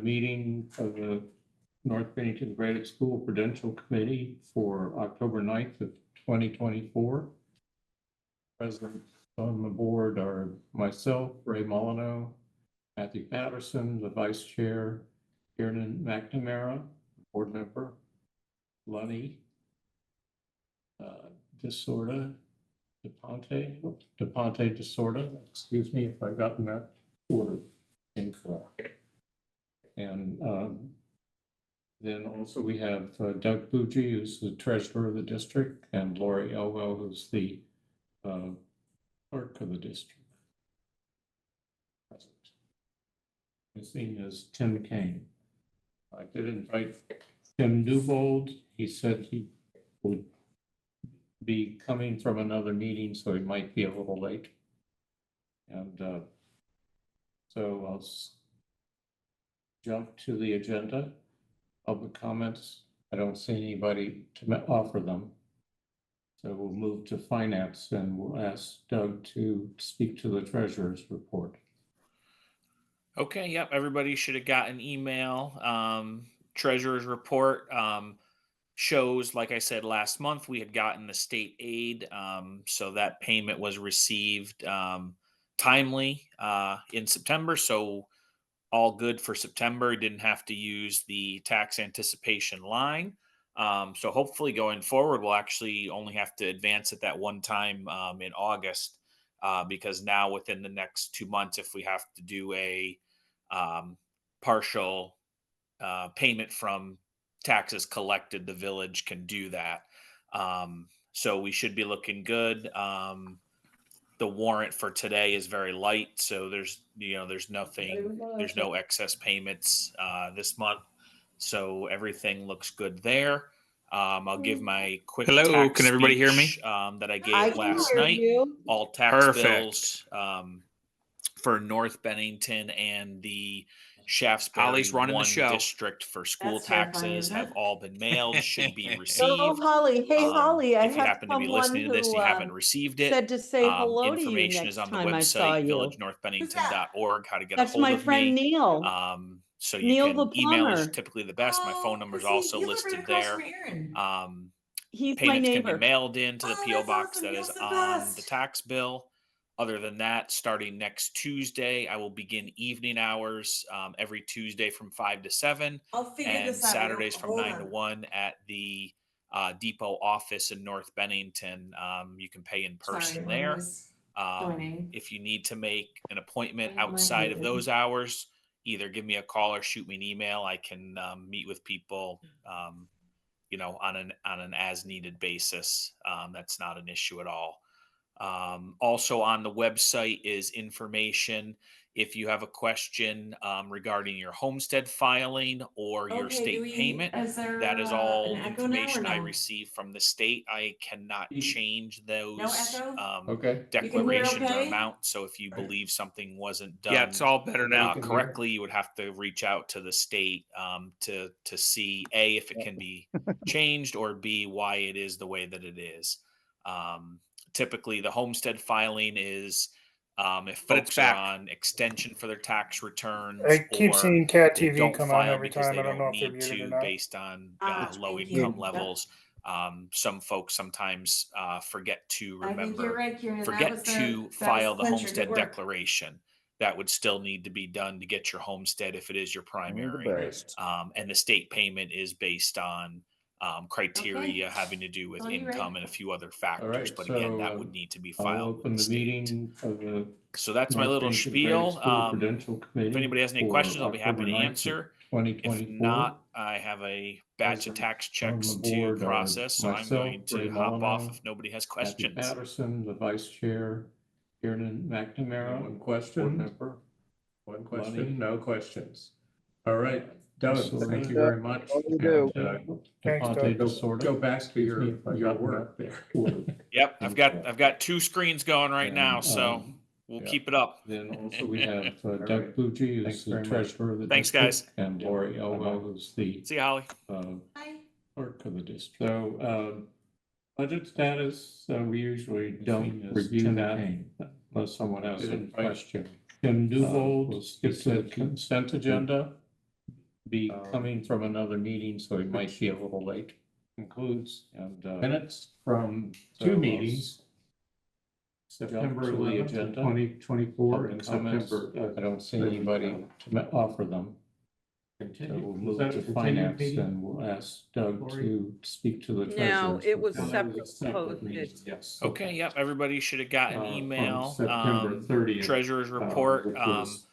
meeting of the North Bennington Graded School Prudential Committee for October 9th of 2024. Presidents on the board are myself, Ray Molyneux, Matthew Patterson, the vice chair, Kieran McNamara, board member, Lunny, DeSorta, excuse me if I've gotten that order incorrect. And then also we have Doug Bucci, who's the treasurer of the district, and Lori Elwell, who's the clerk of the district. Missing is Tim Kane. I did invite Tim Newbold. He said he would be coming from another meeting, so he might be a little late. And so I'll jump to the agenda. Public comments. I don't see anybody to offer them. So we'll move to finance and we'll ask Doug to speak to the treasurer's report. Okay, yep, everybody should have got an email. Treasurer's report shows, like I said, last month we had gotten the state aid. So that payment was received timely in September. So all good for September. Didn't have to use the tax anticipation line. So hopefully going forward, we'll actually only have to advance it that one time in August because now within the next 2 months, if we have to do a partial payment from taxes collected, the village can do that. So we should be looking good. The warrant for today is very light, so there's no excess payments this month, so everything looks good there. I'll give my quick Hello, tax can everybody hear me? that I gave last night. All tax bills for North Bennington and the Shaftesbury Holly's running the 1 show. district for school That's terrifying, taxes isn't have it? all been mailed, should be received. Oh, Holly. Hey, Holly, I If you have happen to be someone listening to this and who you haven't received it, said to say hello to you information next is on the time I saw website, you. villagenorthbennington.org, how to get That's a hold my of friend me. Neil. So you Neil can the email is plumber. typically the best. My phone number is also listed there. He's my Payments can neighbor. be mailed into the P.O. that's box awesome. that Neil's is the on best. the tax bill. Other than that, starting next Tuesday, I will begin evening hours every Tuesday from 5 to 7 and Saturdays from 9 to 1 at the depot office in North Bennington. You can pay in person there. If you need to make an appointment outside of those hours, either give me a call or shoot me an email. I can meet with people, on an as needed basis. That's not an issue at all. Also on the website is information if you have a question regarding your homestead filing or your state payment. That is all information I receive from the state. I cannot change those declarations or amounts. So if you believe something wasn't done, Yeah, it's all better now. correctly, you would have to reach out to the state to see A, if it can be changed, or B, why it is the way that it is. Typically the homestead filing is if folks are on extension for their tax returns, I keep seeing Cat they TV don't come on file every because time. they I don't know don't if they're need muted or to not. based on low thank income you. levels. Some folks sometimes forget to I think you're right, Kieran. forget to file the homestead declaration. That would still need to be done to get your homestead if it is your primary. And the state payment is based on criteria having to do with income and a a few other factors, but again, that would need to be I'll filed open with the the state. meeting of the So that's my North little Bennington spiel. Graded School Prudential If Committee anybody has any for questions, I'll be happy October to 9th of answer. If 2024. not, I have a batch of tax checks On the to board are process, so I'm myself, going to Ray hop off Molyneux, if nobody has Matthew questions. Patterson, the vice chair, Kieran McNamara. One question. One question. No questions. All right, Doug. Thank you very much. Thanks, Doug. Go back to your work there. Yep, I've got 2 screens going right now, so we'll keep it up. Then also we have Doug Bucci, who's the treasurer of the Thanks, district, guys. and Lori Elwell, who's the See you, Holly. clerk of the district. So budget status, we usually don't review that unless someone has a question. Tim Newbold, skip to the consent agenda. be coming from another meeting, so he might be a little late. Concludes and minutes from two meetings. September 11th, 2024, and September. I don't see anybody to offer them. So we'll move to finance, and we'll ask Doug to speak to the treasurer. No, it was That separate was separate posted. meetings, yes. Okay, yep, everybody should have gotten From email. September 30th, Treasurer's report which was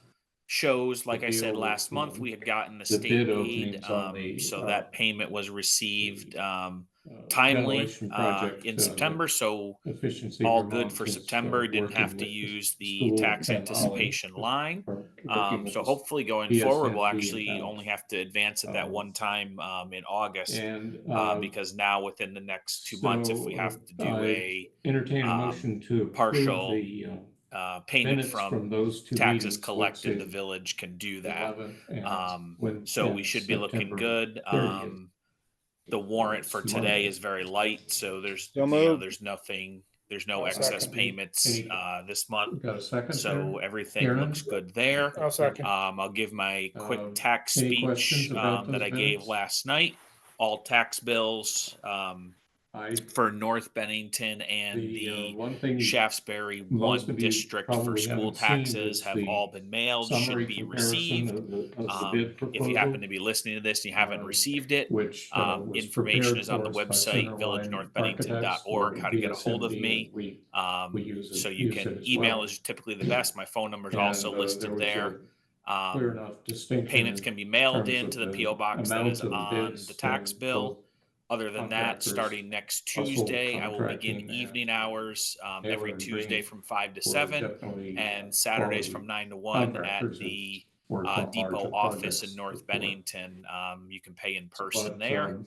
shows, like the I said deal last with, month, we had gotten the the state bid aid, openings on the, so that payment was received timely ventilation project, in September, so efficiency. all Vermont good for is, September. Didn't working have to with use the school tax and anticipation Ollie line. for working with So the hopefully going forward, we'll BSND actually account. only have to advance it that one time in August, And because now within the next 2 months, if we have to do a entertain a motion to approve partial the payment minutes from those two taxes meetings, collected, which the is village can do that. 11th So we and should be looking September good. 30th. The warrant for It's today Monday. is very light, so there's So moved. there's no I'll excess second. payments this month. Got a second? So there? everything Aaron? looks good there. I'll second. I'll give my quick tax Any speech questions about that those I gave minutes? last night. All tax bills for North Bennington and the one thing Shaftesbury most one of you district for probably school haven't seen taxes is have the all been mailed, summary should be comparison received. of the bid proposal, If you happen to be listening to this and you haven't received it, which was information prepared is on the for us by website, Centerline villagenorthbennington.org, how to get a hold of BSND, me. and we use it, So you can email is typically the best. My phone number is also listed there. Clear enough distinction. Payments can be mailed terms into of the the PO box that amount is of the on bids the tax from bill. both Other than that, contractors, starting next household Tuesday, I will contracting, begin evening hours Taylor every and Tuesday Green from 5 to were 7, definitely, and Saturdays quality from 9 to 1 at contractors the worked on depot larger office in projects North before. Bennington. You can pay in person But, there.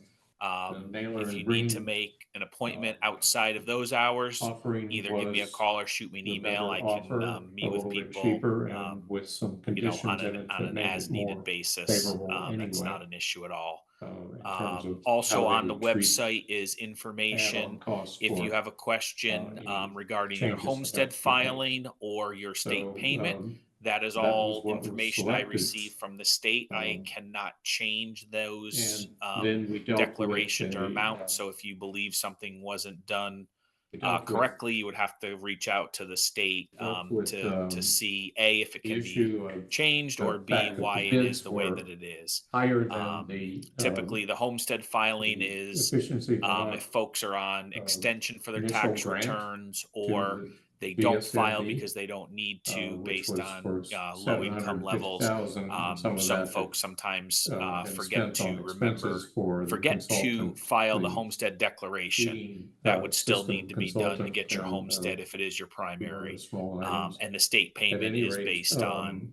Naylor If and you need to Green, make an appointment outside of those hours, offering either give me a was call or shoot me an the email. better I can offer, meet a with little bit people, cheaper and with some on conditions in it that an made as it more needed basis. favorable That's anyway. not an issue at all. In terms of Also how they on the would treat website is add-on information. costs If you for, have a question any regarding your changes that homestead have to be made. filing or your state So, payment, that is that was all what was information I selected. received from the state. I Um, cannot change those and then we dealt with declarations or a, amounts. So if you believe something wasn't done we dealt with correctly, you would have to reach out to the state with, to see A, if it the can be issue of changed, the or B, fact that the why it bids is the way were that it is. higher than Typically, the homestead filing the is efficiency if folks are on extension for their initial tax grant returns, to or the they don't file BSND, because they don't need to which based was on for low income levels. 750,000, and some of Some that folks sometimes been forget spent on to remember, expenses for the forget to consultant, file the the homestead declaration. heating, That would still system need to be done to consultant get your and, homestead if it is your few other primary. small items. And the state At payment any is rate, based on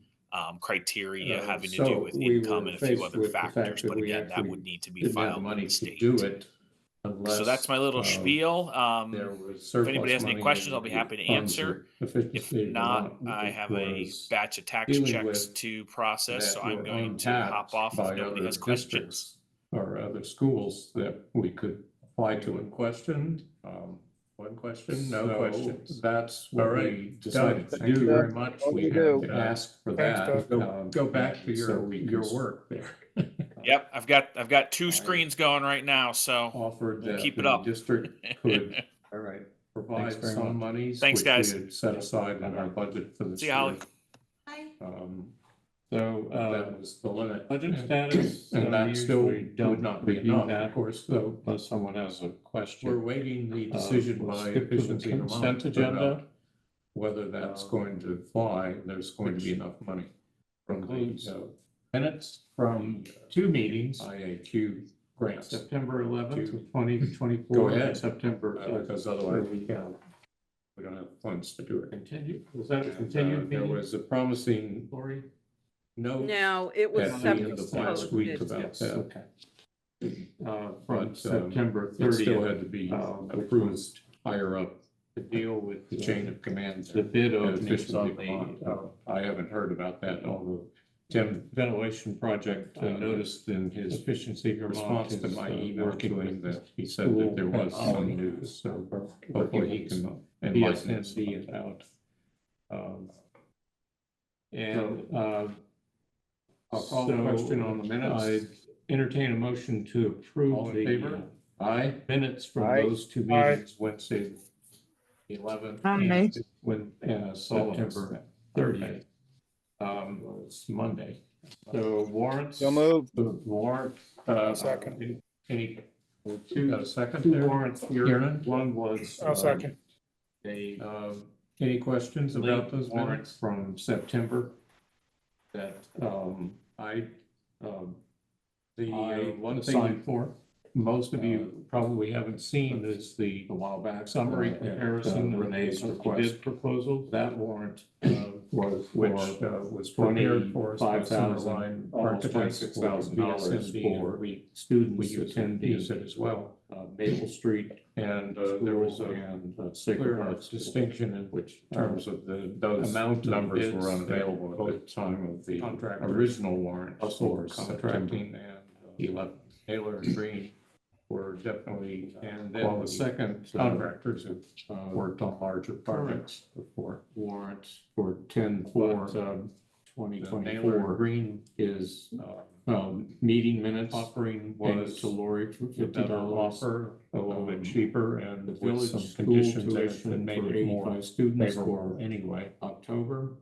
criteria having to so do with we income were and a few faced other with the fact factors. that But we again, that actually would need to be didn't have filed the with money the to state. do it unless. So that's my little spiel. There was If surplus anybody has any money questions, in I'll be the happy to funds answer. of efficiency If not, Vermont, I which have a was batch of tax dealing checks with to process, so that I'm were going to untapped hop off by if nobody other has questions. districts or other schools that we could apply to. One question, no So, questions. That's all what right. we decided to Thank do you, very Doug. much. What We we have do. to ask for Thanks, that. Doug. Go back to so your work there. Yep, I've got two screens going right now, so Offered we'll that keep it the up. district could, all right, provide very some much. monies. Thanks, which guys. we had set aside in our budget for this See you, year. Holly. So, that was the limit. Budget status. And that still usually don't would not be review enough, that of course, though. Unless someone has a question. We're waiting the decision we'll by skip to the efficiency Vermont consent agenda, agenda. whether that's going to fly, there's going to be enough money from Includes the minutes from two meetings, IAQ grants. September 11th To- of 2024. Go ahead. and September. Because otherwise we don't have funds to do it. Continue, was that a And, continued there meeting, was a promising Lori? note No, it was at the end separate of last week posted. about Yes, that. okay. From But, September It still 30th, had to be which approved was higher up to deal with the chain of command. the bid at openings efficiency on Vermont. the I haven't heard about that, although Tim ventilation project. noticed in his Efficiency Vermont response to is my email to working him with that he said that there was school some and news, so working hopefully he with can enlighten us. BSND about. And I'll call the question on the minutes. I entertain a motion to All approve in the favor? Aye. minutes from Aye. those two Aye. meetings, Wednesday, 11th, Aye. and September 30th. It's Monday. So warrants. So moved. The warrant, Second. any, Two, got a second two there? warrants here. Kieran? One was. I'll second. Any questions about Late those warrant. warrants from September? That, I, the one thing assigned for. most of you probably haven't seen is the A while back. summary comparison of Renee's the request. bid proposal. That warrant, Was which was prepared for us by 25,000, Summerline almost Architects for $26,000 VSMD, for and we students we attend attend use it as well. Maple Street And there was a and clear Sacred enough Heart distinction in which terms of the those amount of numbers bids were unavailable that at the time of the contractors original warrant us for for September contracting and 11. Taylor and Green were definitely, and then Well, the the second contractors who worked on larger projects before. Warrant for 10/4, But, Naylor and 2024 Green is meeting minutes offering was was to Lori for a better $50 offer, a little bit cheaper, and The with village some school conditions in it that tuition made for it more 85 students favorable for anyway. October,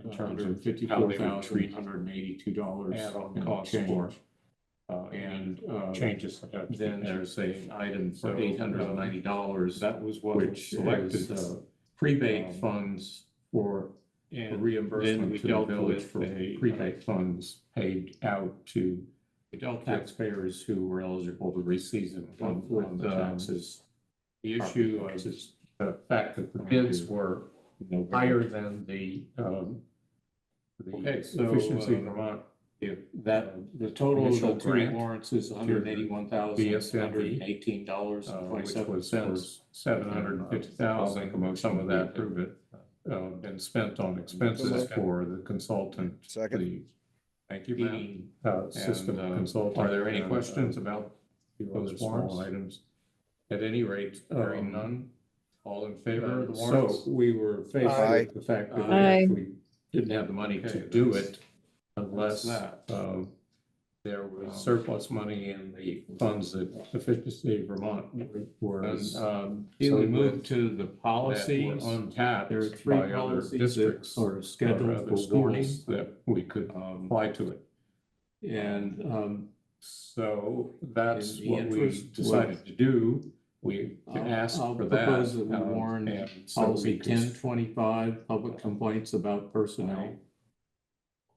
In terms of how they would treat $54,382 add on and costs change. for And changes. that have to be then made. there's an item So, for $890. That was what was which selected. is rebate um, funds for And reimbursement then we to the dealt village with for a rebate funds paid out to we dealt with taxpayers who were eligible to receive them on the taxes. the issue of Taxes. the fact that the bids were higher than the Okay, so, Efficiency Vermont. That, the total of Initial the two grant warrants is $181,118 and which 27 was cents. $750,000, some of that prove it, been spent on expenses for the consultant. Second. the Thank you, Matt. heating, system And, consultant. Are there any and, questions about those those small warrants? items? At any rate, Hearing none? All in favor of the so warrants? we were faced Aye. with the fact that we Aye. actually didn't have the money to Okay, do that's- it unless that. there was surplus money in the funds that Efficiency Vermont was If we dealing move with to the that were policies, untapped there are three by other policies that districts are or scheduled other for warning. schools that we could apply to it. And So that's In the what we interest decided to do. We asked I'll for that. propose that we warn and so policy we could 1025, public complaints about personnel.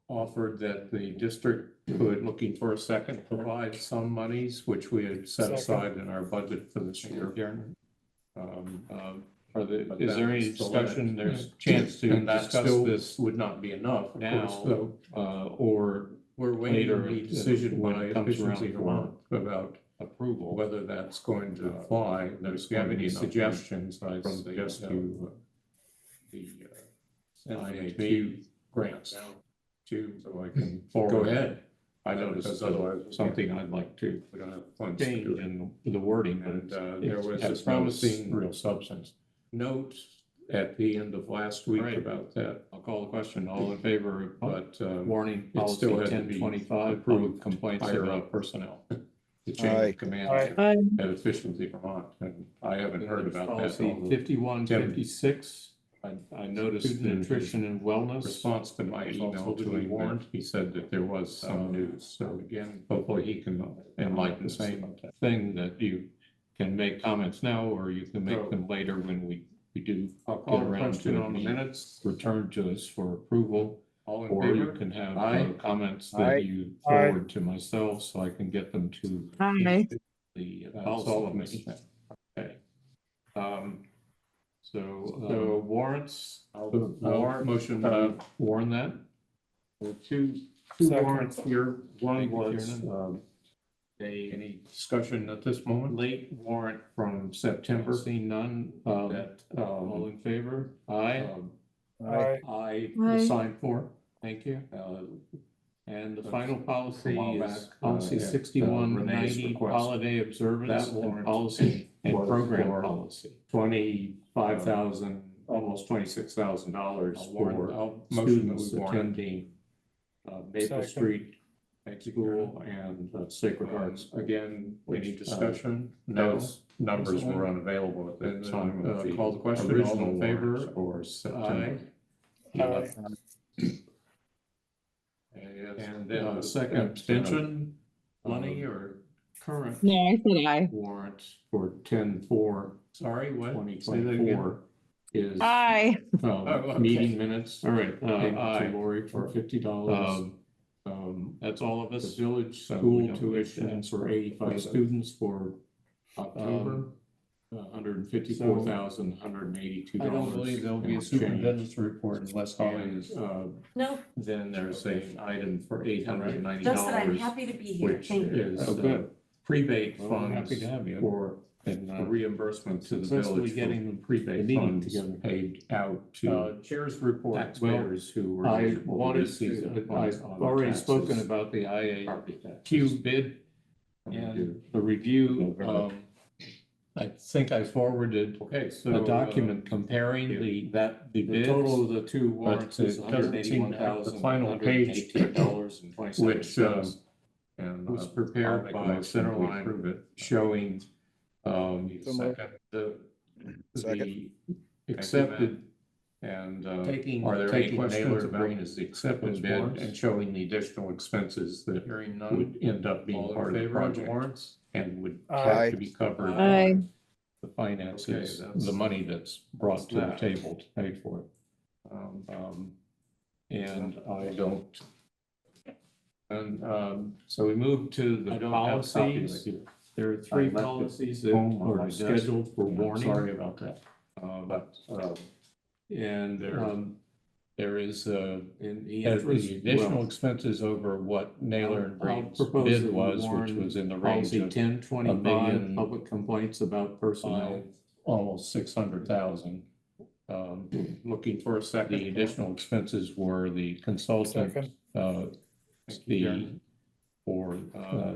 offered that the district could, looking for a second, provide some monies, which we had set Second. aside in our budget for this year. Are there, But is there that any was the discussion, limit. there's a chance to And that discuss still this would not be enough, of now, course, though. or We're later waiting the if- decision when by it comes around Efficiency for Vermont about approval? whether that's going to fly. If you have any suggestions, I from the, suggest you send I me to grants to, so I can Go forward. ahead. I Because noticed otherwise, something I'd like to we don't have funds to change do it. in the wording, And and there it was has a no promising real substance. note at the end of last week Right. about that, I'll call the question, all in favor of but warning it policy still had to ten be twenty-five, approved public complaints higher about up personnel. The Aye. chain of command Aye. Aye. at Efficiency Vermont, and I haven't heard about that. Policy although 5156, I noticed Student nutrition and wellness. Response to my Is email also to to be him, warned. he said that there was some news, so Again, hopefully he can enlighten us same about that. thing that you can make comments now, or you can make So- them later when we do I'll get call the around question to on the the minutes. return to us for approval. All in Or you favor? can have Aye. comments Aye. that you Aye. forward to myself, so I can get them to Aye. the That's all policy of us. committee. Okay. So warrants, warrant, Motion, warn that. two Second. warrants here. One Thank you, was, Kieran. any discussion at this moment? Late warrant from September, seeing none, That, all in favor? Aye. Aye. I Aye. signed for, thank you. And the final policy while is back, policy at, 6190, Renee's request. holiday observance That and warrant policy and was program for policy. $25,000, almost $26,000 I'll warn- for I'll motion that students we warn. attending Maple Second. Street School and Sacred Hearts. Again, any Which, discussion? No. Those numbers were unavailable at And the then, time of the call the question, all original in favor? warrant for September. Aye. And then Uh, the second abstention, Lenny, or current No, I said aye. Warrant for 10/4, sorry, what? Say that 2024 is Aye. Oh, okay. meeting minutes. All right, Payment aye. to Lori for $50. That's all of The us. village So we school don't tuition get that. for 85 students for October. $154,182. I don't believe there'll be a and change. superintendent's report unless Holly And, is. No, then there's an item for $890. just that I'm happy to be here. Which Thank you. is Oh, good. prebate Well, we're funds happy to have you. for And, a reimbursement to the successfully village getting getting the prebate meeting funds together. paid out to chair's report. taxpayers who were. I eligible to wanted receive to, the funds I've on already taxes, spoken about the property taxes. IAQ bid And we and do. the review. November. I think I forwarded Okay, so. a document comparing the The bids, total of the two warrants it is doesn't seem to have the final page, $181,118.27. which, And was I'll prepared make a by motion to Centerline approve it. showing Second. Second. The accepted and taking, are there any taking questions Naylor about Green as the acceptance bid warrants. and showing the additional expenses that Hearing none. would end up being All in part of the favor of the project warrants? and would Aye. have to be covered. Aye. The finances, Okay, that's- the money that's brought to the that. table to pay for it. And I don't. And so we move to the policies. There are three I left it policies that home on my are desk. scheduled for I'm warning. Sorry about that. But, And there is in the the interest, additional well, expenses over what Naylor and I'll Green's propose that bid we was, which warn was in the range policy of 1025, million, public complaints about personnel. almost 600,000. Looking for a second. The additional expenses were the consultant, Second. Thank you, the, Chairman. for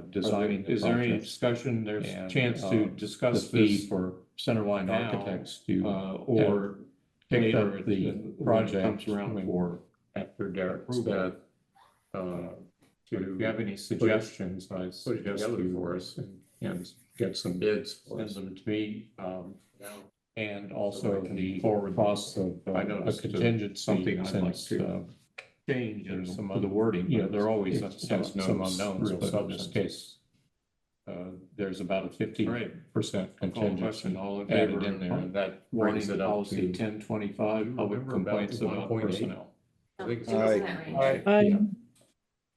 designing the Is there any project, discussion? There's a and, chance to the discuss fee this for Centerline now, Architects to or pick later up the when it project comes around when- for after Derek's approval. death. If you have any suggestions, I suggest you for us and get some bids. for send us. them to me. And So also we can the forward costs of I a noticed, contingency something I'd like since, to change there's some to the wording. you know, there always It some has no unknowns, real but in this substance. case, there's about a 50% Call the contingency question, all in added favor in there, of and that warning brings it up policy to 1025, public remember about complaints about 1.8? personnel. No, I think it it's was in Aye. that range. Aye. yeah, Aye.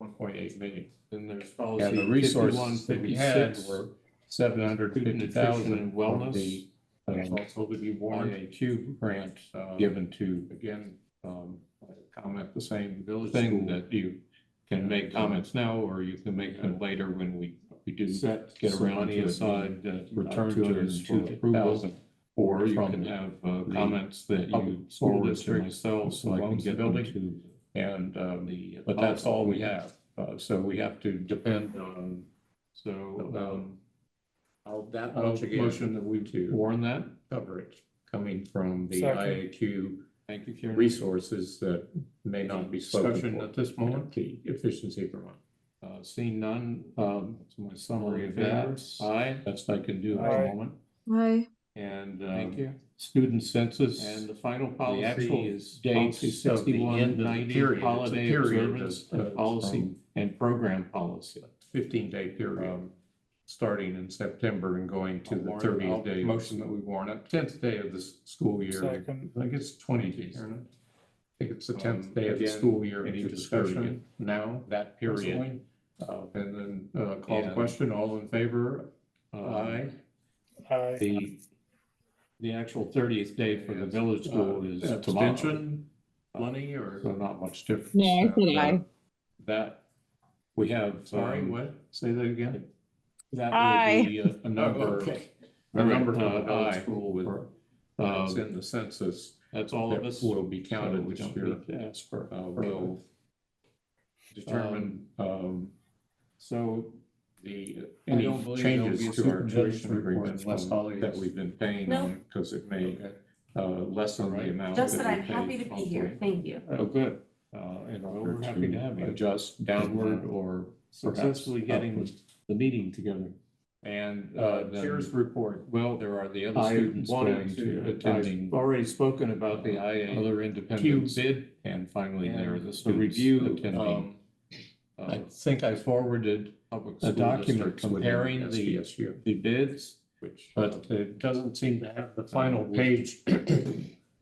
1.8 million. Then there's And policy the resources that we had 5156 were student 750,000 nutrition and wellness. wellness. There's also to be warned IAQ grant uh, given to again, comment the same village thing school. that you can make comments now, or you can make them later when we do Set get some around money to it. aside, Return to us for approval. Or you from can have the comments that you public school forward to district myself so who I can owns the get them building. to And, the. but that's all we have. So we have to depend on, So, that I'll much again. motion that we to warn that. coverage coming from the Second. IAQ Thank you, Karen. resources that may not be spoken Discussion for at this moment. The efficiency per month. Seeing none, that's my summary of All in that. favor? Aye, best I can do at the Aye. moment. Aye. And, Thank you. student census. And the final The policy actual is dates policy of the end of the 6190, period, it's a holiday period observance of and policy from and program policy. 15-day period, starting in September and going to I'll the warn- 30th I'll day. motion that we warn it. 10th day of the school year. Second. I think it's 20 days. I think it's the 10th day of the Again, school year. Any to the discussion 30th. now, that period? Presently. And then call the And- question, all in favor? Aye. Aye. The actual 30th day for the village school is tomorrow. Abstention, Lenny, or? So not much difference. No, I said aye. That, we have. Sorry, what? Say that again? That Aye. will be a number. Oh, okay. A number for the village aye. school with, it's in the census. That's all of that us. will be counted So we this don't year. need to ask for. Will determine, So the, I any don't believe there'll be changes a to our superintendent's tuition report agreements unless Holly that is- we've been paying No. on, because it may lessen the Alright. amount. Just that that we I'm happy pay to be here. monthly. Thank you. Oh, good. And we're happy to have you. Adjust downward or Successfully getting upward. the meeting together. And then- chair's report. Well, There are the other I students wanted going to, to attending I've already spoken about the IA. other independent bid. And finally, there are the The students review, attending. I think I forwarded Public a school document districts within comparing the SVSU, bids, which, but it doesn't seem to have the final page.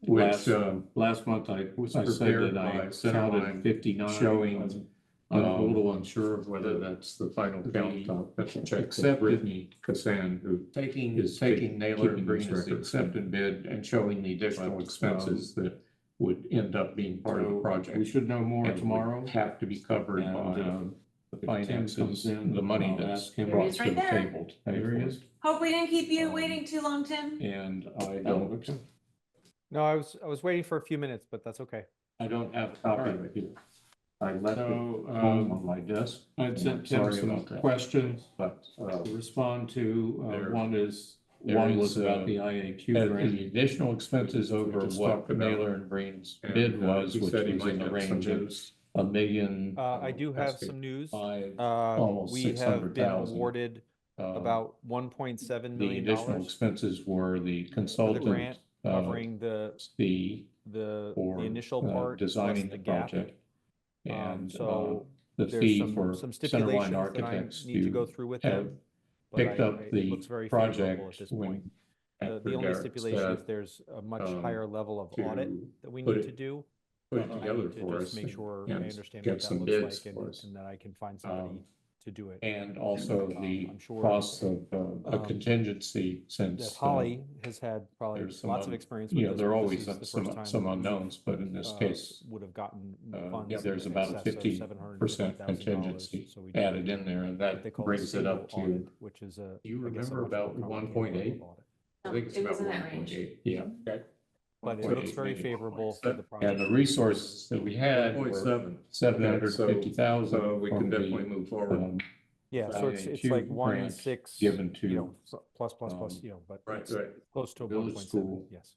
which Last month I was said prepared that I by Centerline, counted 59. showing, I'm a um, little unsure of whether that's the final the count. That's a check accepted- that Brittany Cassan, who taking is Naylor keeping and those Green as the records accepted bid. and showing the additional But, expenses that would end up being part of the So project. we should know more and would tomorrow. have to be covered And, by The Tim finances, comes in, the money I'll that's ask him There he brought is to right the there. table. to pay There he for is. it. Hope we didn't keep you Um, waiting too long, Tim. And I No. don't, No, I was waiting for a few minutes, but that's okay. I don't have a copy of it here. I left it So, home on my desk. I'd sent I'm Tim sorry some about that. questions But, to respond to. there- One there was is, about the IAQ the grant. additional expenses over Just what talked about. Naylor and Green's And, bid was, he which said he was might in the have some range of news. $1 million. I do have that's some news. Five, almost We have been 600,000. awarded about $1.7 The million additional expenses were the for the consultant grant covering fee the for initial part plus designing the the gap. project. And So the there's fee for some Centerline stipulations that I Architects need to go through with have them. but picked up it the looks very favorable project at this when point. after The only Derek stipulation said, is there's a much um, higher level of to audit that we put need it to do. put it I together need to for just us make sure I and understand get what that some looks bids like for us. and that I can find somebody Um, to do it. And also the I'm sure costs of a um, contingency That since Holly has had probably there's some lots of un- experience you with know, this. there are but always this is the some first time some that we, unknowns, but in this case, would have gotten funds. yeah, there's in about a excess of 50% $750,000. contingency So we do added in there, and what that they call a brings it up stable to, audit, which is a. you I guess a remember much more about complicated 1.8? level of audit. I think it's It about was in that range. 1.8, yeah. Okay. But it 1.8 looks very million. favorable for the project. And the resources that we had were 750,000. So we can definitely move forward. Yeah, so it's IAQ like grant 1.6. given to, you know, plus, plus, plus, um, you know, but Right, it's right. close to a village 1.7, school. yes.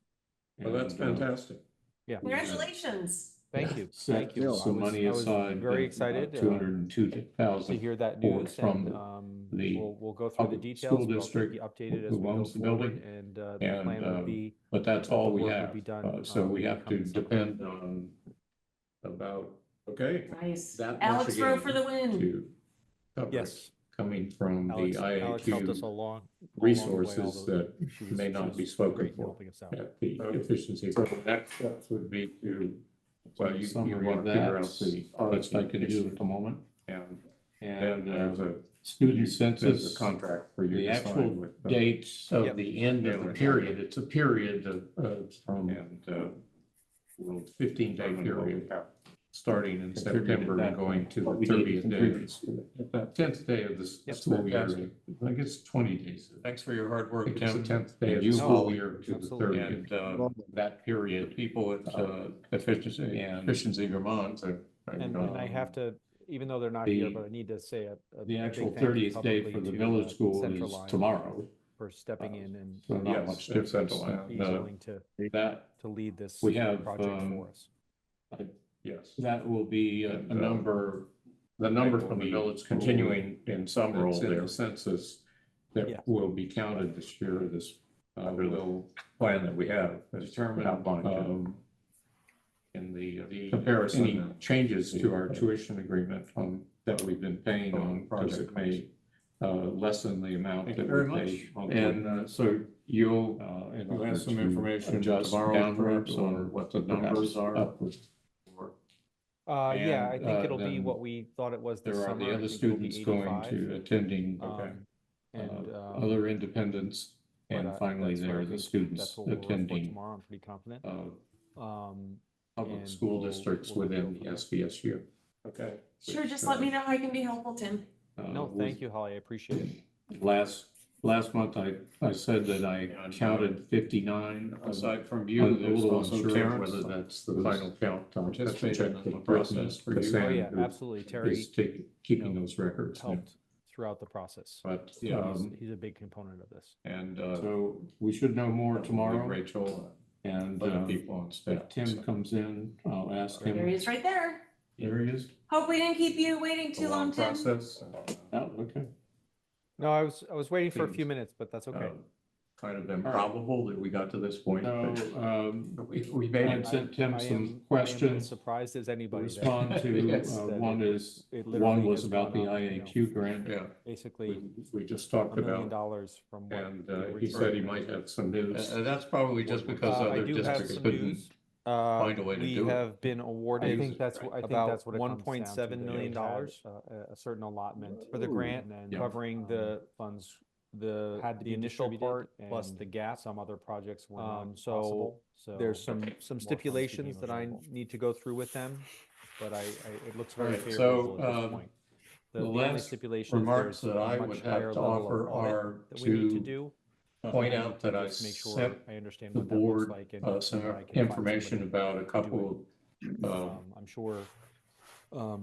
Well, that's and, fantastic. Yeah, Congratulations. thank you, Set thank you. some money I was aside. very excited, 202,000 to hear that forward news, from and the we'll go through the public details, school but I'll keep district you updated as who we go owns the forward, building. and the And, plan would be. But that's that all the we work would have. be done, So we in have to coming summer. depend on about, okay, Nice. that much Alex Rowe again for the win. to coverage Yes, coming from the Alex helped us IAQ along. resources that may not be spoken great in for helping us out. at the efficiency. So the next steps would be to. Well, you Summary want of to figure that, out the best I can do at the moment. And And there's a student there's census, a contract for you the to sign actual with dates of Yep. the end of the period. It's a period of from and 15-day period, starting in September and going to the 30th day. 10th day of the Yep, school year. fantastic. I guess 20 days. Thanks for your hard work, It's the Tim. 10th day of You the school will- year to the Absolutely. 30th. And That period, people at Efficiency Vermont. And I have to, even though they're not the- here, but I need to say a the big actual thank you 30th day publicly for the to, village school is Centerline tomorrow. For stepping in and So not Yes, much it's difference. Centerline. being No, willing to That, lead this We have, project for us. Yes. that will be a And, number. The number that from will the be village continuing in some role It's in there, the census Yeah. that will be counted this year, this under the plan that we have. that's Determine, outlined, in the comparison, any changes to our tuition agreement that we've been paying on, because it may lessen the amount Thank that you very we much. pay. on And so you'll, in you'll order have some to information adjust tomorrow downward perhaps or on what the perhaps numbers are. upward. Yeah, I And, think it'll be then what we thought it was this There are summer. the I other think it'll be students going 85. to attending, And, other independents. but, And finally, that's what I there are the think students that's what we'll report attending tomorrow, I'm pretty confident. Public And school we'll- districts we'll within go the from there. SVSU. Okay. Sure, just let me know how I can be helpful, Tim. No, thank you, Holly, I appreciate it. Last month, I said that I counted 59. Aside from I'm you, a there's little also unsure Terrence, whether whether that's that's the final count. participated in the process for you. Oh, yeah, absolutely, Terry Keeping those records. helped throughout the process. But, Yeah. He's a big component of this. and, So we should know more tomorrow. Rachel, and other people on staff. If Tim comes in, I'll ask him. There he is right there. There he is. Hope we didn't keep you waiting The too long, Tim. process. Oh, okay. No, I was waiting for a few Seems, minutes, but that's okay. Kind of improbable that we got to this point. So, but we made I it. sent Tim I some am as questions surprised as to anybody that respond to. Yes. that One is, it one literally was has about the gone up, you know, IAQ grant. Yeah, basically we just talked $1 million about, from what and the he original said he grant might was. have some news. That's probably just because I other do have districts some couldn't news. find a way to We do it. have been awarded. I think that's about what it comes down to, $1.7 that million, they had, a certain allotment for the grant, and then Yeah. covering the funds, the initial part plus the gap. Some other projects were not possible. So there's some stipulations that I need to go through with them, but it looks very Right, favorable so, at this point. the only last stipulation is remarks there's that a I much would have higher to level offer of audit are that we need to to do. point out that I Just make sure sent I understand the what that looks board like and some I can find information somebody about a to do couple I'm sure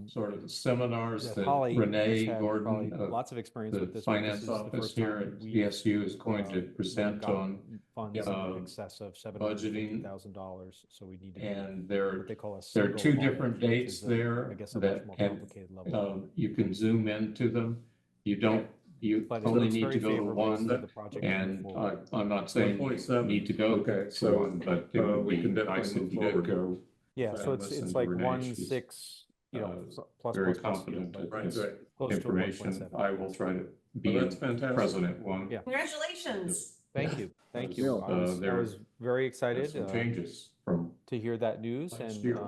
sort of seminars that that Holly has Renee had Gordon, probably lots of experience the with this. But this finance is the office first time here that at we've, ESU is going to present gotten on, funds uh, in excess of budgeting. $750,000. So we need to do and what they call a there are single two audit, different which dates is there I guess a much that more can, complicated level. of audit. you can zoom into them. You don't, you But it only looks need very to go to favorable one. for the project moving And forward. I'm not saying you need to go Okay, to so, one, but it would we be can definitely nice move if you did forward. go. Yeah, so and listen it's to like Renee. 1.6, She's, you know, plus very plus plus, confident but in this close to information. 1.7. I will try to be Well, that's fantastic. president one. Yeah. Congratulations. Thank you, thank Because, you. I there- was very There's excited some changes from, to hear that news, last and year.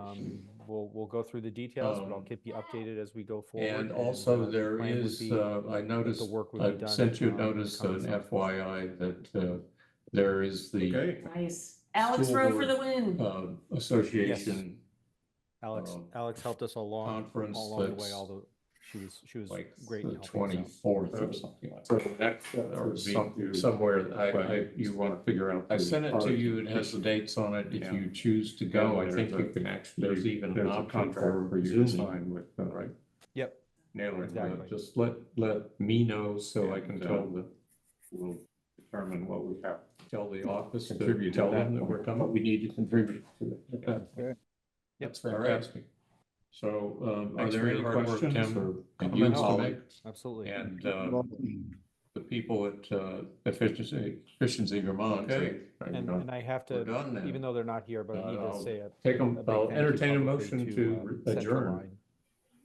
we'll go through the details, but I'll Um, keep you updated as we go forward. and also the there plan would is, be I noticed, work would be I done, sent you a in the notice, coming an summer. FYI, that there is the Okay, Nice. Alex School Rowe for board, the win. association Alex helped us along conference the way. that's She was like great in the helping us out. 24th or something like so that. the next step Or would be to. somewhere, you want to figure out. I the sent it to party you, it has the dates on it, if Yeah. you choose to go, I And think there's you can actually, there's even an There's a option contract for you Zoom to sign. line with, Right. Yep, Nail it, Exactly. just let me know so I can And, tell we'll determine what we have. Tell the office to contribute to tell them that what we're coming. we need to contribute to it. Okay. That's All right. fantastic. So, are Thanks there for any your hard work, questions Tim. or Comments comments to to make? make? absolutely. And, the people at, Efficiency Vermont. Okay. And I have We're to, done then. even though they're not here, but I need to I'll say a take 'em- a big I'll thank you entertain a publicly motion to Central adjourn. Line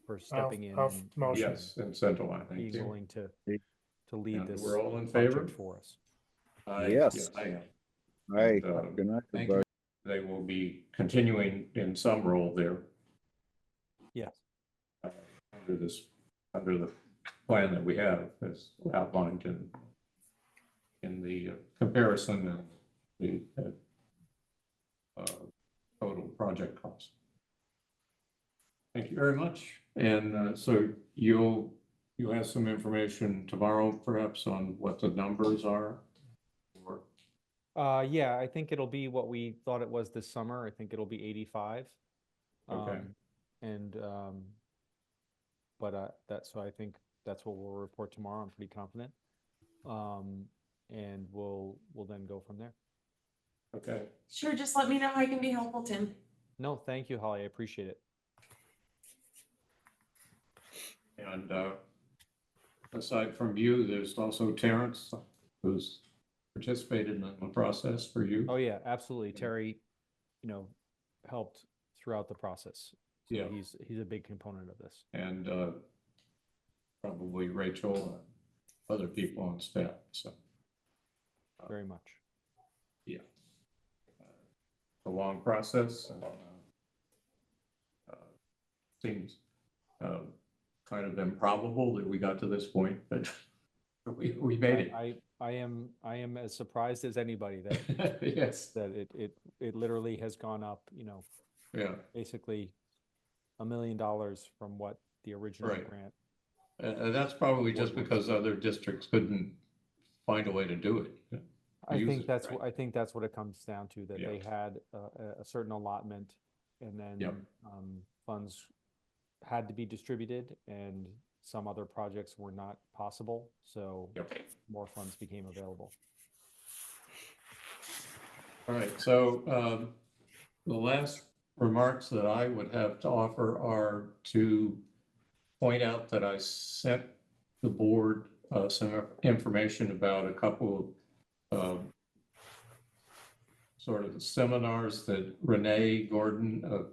for stepping in I'll and motion. Yes, and Central Line, thank being you. willing to lead And this we're all in favor? project for us. Yes. I am. Hey, And, good night, thank everybody. They will be continuing in some role there. Yes. Under the plan that we have as outlined in the comparison and the total project cost. Thank you very much. And so you'll have some information tomorrow perhaps on what the numbers are? Or Yeah, I think it'll be what we thought it was this summer. I think it'll be 85. Okay. And, but so I think that's what we'll report tomorrow. I'm pretty confident. And we'll then go from there. Okay. Sure, just let me know how I can be helpful, Tim. No, thank you, Holly. I appreciate it. And aside from you, there's also Terrence, who's participated in the process for you. Oh, yeah, absolutely. Terry, helped throughout the process. So Yeah. he's a big component of this. And probably Rachel and other people on staff, so. Very much. Yeah. A long process and seems kind of improbable that we got to this point, but we made it. I am as surprised as anybody that Yes, that it literally has gone up, yeah, basically $1 million from what the original Right. grant. and that's probably just because other districts couldn't find a way to do it. I use think it, that's right. I think that's what it comes down to, that Yeah. they had a certain allotment, and then Yep. funds had to be distributed, and some other projects were not possible, so Yep. more funds became available. All right, so the last remarks that I would have to offer are to point out that I sent the board some information about a couple of sort of seminars that Renee Gordon of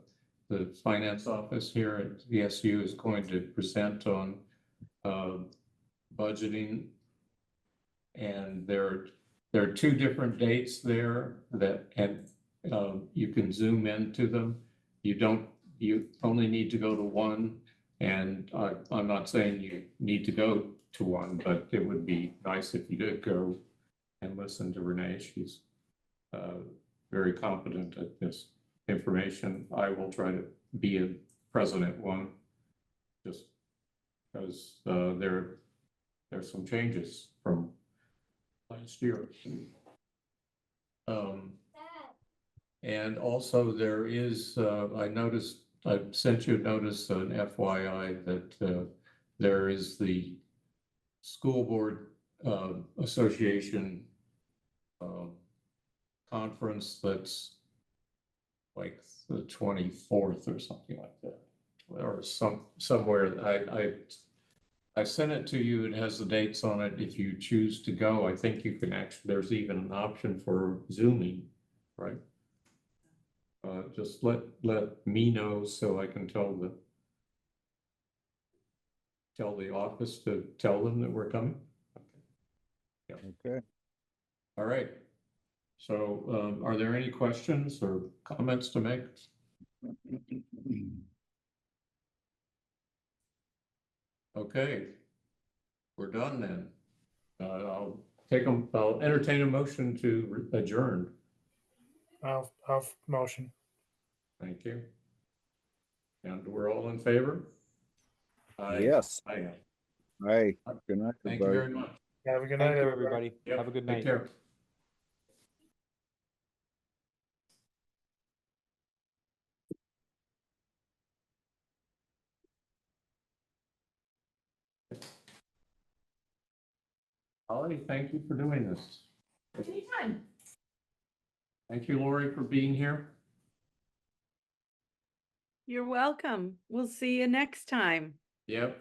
the finance office here at VSU is going to present on budgeting. And there are two different dates there that, and you can zoom into them. You only need to go to one. And I'm not saying you need to go to one, but it would be nice if you did go and listen to Renee. She's very competent at this information. I will try to be a president one, just because there's some changes from last year. And also there is, I noticed, I sent you a notice, an FYI, that there is the School Board Association conference that's like the 24th or something like that, or somewhere. I sent it to you. It has the dates on it. If you choose to go, I think you can actually, there's even an option for Zooming, right? Just let me know so I can tell the office to tell them that we're coming. Okay. All right. So are there any questions or comments to make? Okay, we're done then. I'll entertain a motion to adjourn. I'll motion. Thank you. And we're all in favor? Yes. I am. All right. Good night, Thank you everybody. very much. Have a good Thank night, you, everybody. everybody. Yep, Have a good take night. care. Holly, thank you for doing this. Anytime. Thank you, Lori, for being here. You're welcome. We'll see you next time. Yep.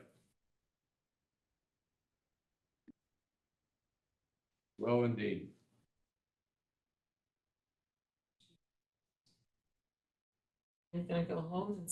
Well, indeed. I'm gonna go home and